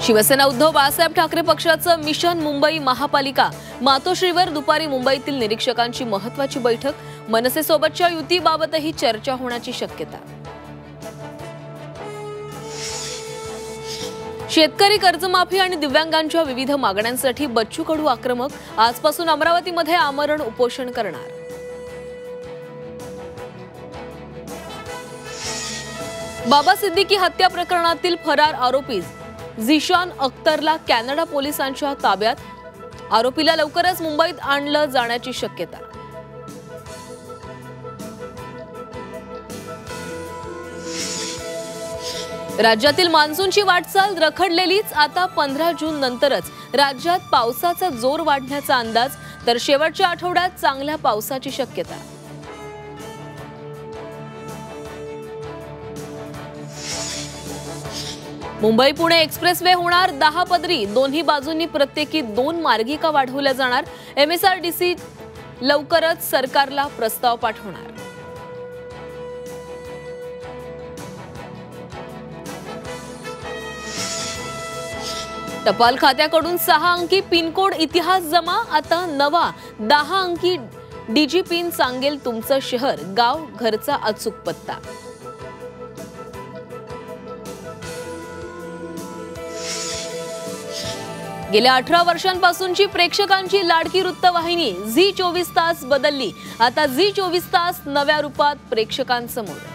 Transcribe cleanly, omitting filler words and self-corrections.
शिवसेना उद्धव बाळासाहेब ठाकरे पक्षाचं मिशन मुंबई महापालिका मातोश्रीवर दुपारी मुंबईतील निरीक्षकांची महत्त्वाची बैठक। मनसेसोबतच्या युतीबाबतही चर्चा होण्याची शक्यता। शेतकरी कर्जमाफी आणि दिव्यांगांच्या विविध मागण्यांसाठी बच्चू कडू आक्रमक। आजपासून अमरावतीमध्ये आमरण उपोषण करणार। बाबा सिद्दीकी हत्या प्रकरणातील फरार आरोपी झिशान अख्तरला कॅनडा पोलिसांच्या ताब्यात। आरोपीला लवकरच मुंबईत आणलं जाण्याची शक्यता। राज्यातील मान्सूनची वाटचाल रखडलेलीच। आता 15 जून नंतरच राज्यात पावसाचा जोर वाढण्याचा अंदाज, तर शेवटच्या आठवड्यात चांगल्या पावसाची शक्यता। मुंबई पुणे एक्सप्रेसवे होणार 10 पदरी। दोन्ही बाजूंनी प्रत्येकी 2 मार्गिका वाढवल्या जाणार। MSRDC लवकरच सरकारला प्रस्ताव पाठवणार। टपाल खात्याकडून 6 अंकी पिनकोड इतिहास जमा। आता नवा 10 अंकी डीजी पिन सांगेल तुमचं शहर, गाव, घरचा अचूक पत्ता। गेल्या 18 वर्षांपासूनची प्रेक्षकांची लाडकी वृत्तवाहिनी झी 24 तास बदलली। आता झी 24 तास नव्या रूपात प्रेक्षकांसमोर।